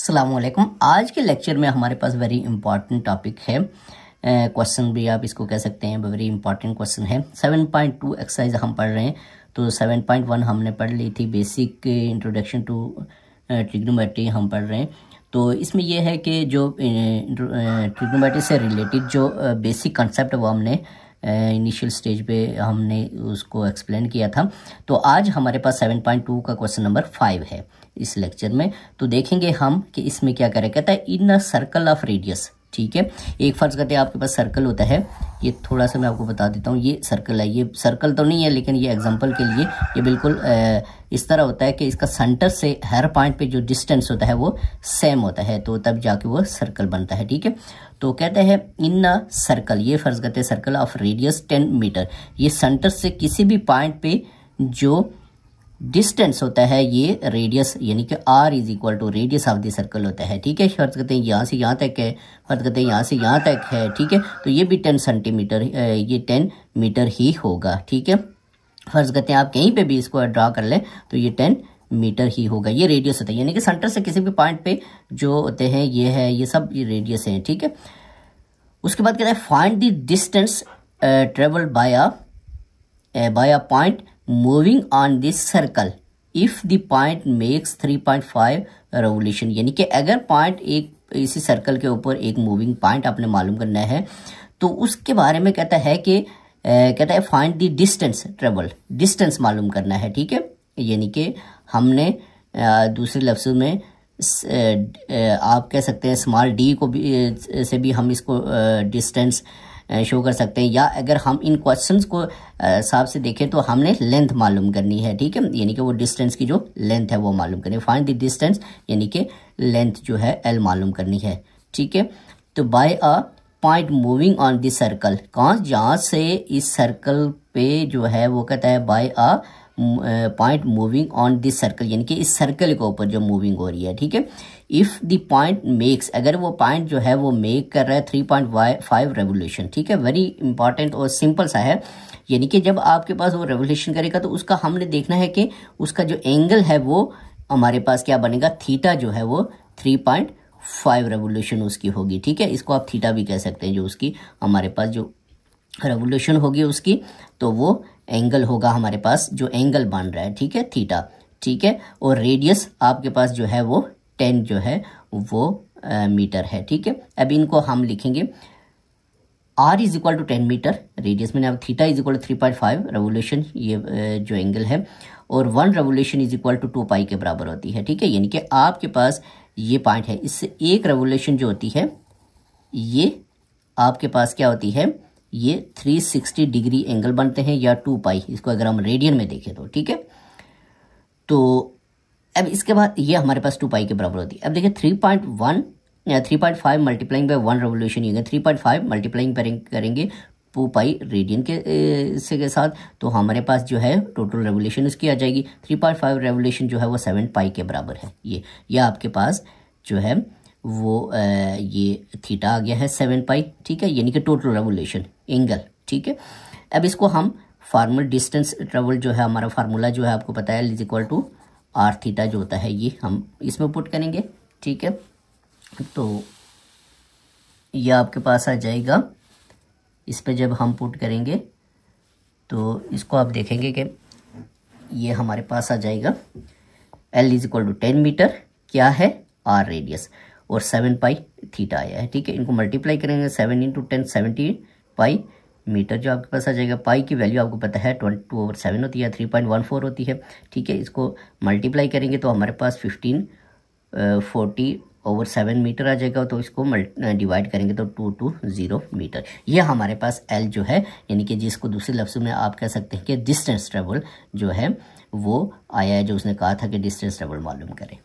अस्सलाम वालेकुम। आज के लेक्चर में हमारे पास वेरी इंपॉर्टेंट टॉपिक है, क्वेश्चन भी आप इसको कह सकते हैं, वेरी इंपॉर्टेंट क्वेश्चन है। 7.2 एक्सरसाइज हम पढ़ रहे हैं। तो 7.1 हमने पढ़ ली थी, बेसिक इंट्रोडक्शन टू ट्रिग्नोमेट्री हम पढ़ रहे हैं। तो इसमें यह है कि जो ट्रिग्नोमेट्री से रिलेटेड जो बेसिक कंसेप्ट है वो हमने इनिशियल स्टेज पे हमने उसको एक्सप्लेन किया था। तो आज हमारे पास 7.2 का क्वेश्चन नंबर 5 है इस लेक्चर में। तो देखेंगे हम कि इसमें क्या करें। कहता है इन अ सर्कल ऑफ रेडियस, ठीक है। एक फर्ज करते हैं आपके पास सर्कल होता है, ये थोड़ा सा मैं आपको बता देता हूँ, ये सर्कल है। ये सर्कल तो नहीं है लेकिन ये एग्जांपल के लिए ये बिल्कुल इस तरह होता है कि इसका सेंटर से हर पॉइंट पे जो डिस्टेंस होता है वो सेम होता है, तो तब जाके वो सर्कल बनता है, ठीक है। तो कहते हैं इन अ सर्कल, ये फर्ज करते हैं सर्कल ऑफ रेडियस 10 मीटर, ये सेंटर से किसी भी पॉइंट पे जो डिस्टेंस होता है ये रेडियस यानी कि r is equal to radius of the circle होता है, ठीक है। फर्ज करते हैं यहाँ से यहाँ तक है, फर्ज करते हैं यहाँ से यहाँ तक है, ठीक है। तो ये भी 10 सेंटीमीटर, ये 10 मीटर ही होगा, ठीक है। फर्ज करते हैं आप कहीं पे भी इसको ड्रा कर लें तो ये 10 मीटर ही होगा। ये रेडियस होता है यानी कि सेंटर से किसी भी पॉइंट पे जो होते हैं ये है, ये सब ये रेडियस है, ठीक है। उसके बाद कहता है find the distance travelled by a point moving on this circle if the point makes 3.5 revolution, यानी कि अगर पॉइंट एक इसी सर्कल के ऊपर एक मूविंग पॉइंट आपने मालूम करना है तो उसके बारे में कहता है कि कहता है find the distance travel, distance मालूम करना है, ठीक है। यानी कि हमने दूसरे लफ्ज़ों में आप कह सकते हैं स्मॉल डी को भी से भी हम इसको डिस्टेंस शो कर सकते हैं, या अगर हम इन क्वेश्चंस को हिसाब से देखें तो हमने लेंथ मालूम करनी है, ठीक है। यानी कि वो डिस्टेंस की जो लेंथ है वो मालूम करनी है। फाइंड द डिस्टेंस यानी कि लेंथ जो है एल मालूम करनी है, ठीक है। तो by a point moving on this circle, कहाँ जहाँ से इस सर्कल पे जो है वो कहता है by a point moving on this circle, यानी कि इस सर्कल के ऊपर जो मूविंग हो रही है, ठीक है। इफ द पॉइंट मेक्स, अगर वो पॉइंट जो है वो मेक कर रहा है 3.5 रेवोल्यूशन, ठीक है। वेरी इंपॉर्टेंट और सिंपल सा है, यानी कि जब आपके पास वो रेवोल्यूशन करेगा तो उसका हमने देखना है कि उसका जो एंगल है वो हमारे पास क्या बनेगा, थीटा जो है वो 3.5 रेवोल्यूशन उसकी होगी, ठीक है। इसको आप थीटा भी कह सकते हैं, जो उसकी हमारे पास जो रेवोल्यूशन होगी उसकी, तो वो एंगल होगा हमारे पास, जो एंगल बन रहा है, ठीक है, थीटा, ठीक है। और रेडियस आपके पास जो है वो 10 जो है वो मीटर है, ठीक है। अब इनको हम लिखेंगे r is equal to 10 metre, radius में अब theta is equal to 3.5 revolution, ये जो एंगल है, और 1 revolution is equal to 2 pi के बराबर होती है, ठीक है। यानी कि आपके पास ये पॉइंट है, इससे एक रेवोल्यूशन जो होती है ये आपके पास क्या होती है, ये 360 डिग्री एंगल बनते हैं, या 2 पाई इसको अगर हम रेडियन में देखें तो, ठीक है। तो अब इसके बाद ये हमारे पास 2 पाई के बराबर होती है। अब देखिए 3.5 मल्टीप्लाइंग बाय 1 रेवोल्यूशन, ये 3.5 मल्टीप्लाइंग करेंगे 2 पाई रेडियन के साथ, तो हमारे पास जो है टोटल रेवोल्यूशन उसकी आ जाएगी 3.5 रेवोल्यूशन जो है वो 7 पाई के बराबर है। ये आपके पास जो है वो ये थीटा आ गया है 7 पाई, ठीक है। यानी कि टोटल रेवोल्यूशन एंगल, ठीक है। अब इसको हम फार्मल डिस्टेंस ट्रेवल जो है हमारा फार्मूला जो है आपको पता है, is equal to r theta जो होता है, ये हम इसमें पुट करेंगे, ठीक है। तो ये आपके पास आ जाएगा, इस पे जब हम पुट करेंगे तो इसको आप देखेंगे कि ये हमारे पास आ जाएगा L is equal to 10 metre, क्या है आर रेडियस, और 7 पाई थीटा आया है, ठीक है। इनको मल्टीप्लाई करेंगे 7 इंटू 10 70 पाई मीटर जो आपके पास आ जाएगा। पाई की वैल्यू आपको पता है 22/7 होती है, 3.14 होती है, ठीक है। इसको मल्टीप्लाई करेंगे तो हमारे पास 1540/7 मीटर आ जाएगा, तो इसको डिवाइड करेंगे तो 220 मीटर। ये हमारे पास एल जो है, यानी कि जिसको दूसरे लफ्ज़ों में आप कह सकते हैं कि डिस्टेंस ट्रेवल जो है वो आया है, जो उसने कहा था कि डिस्टेंस ट्रेवल मालूम करें।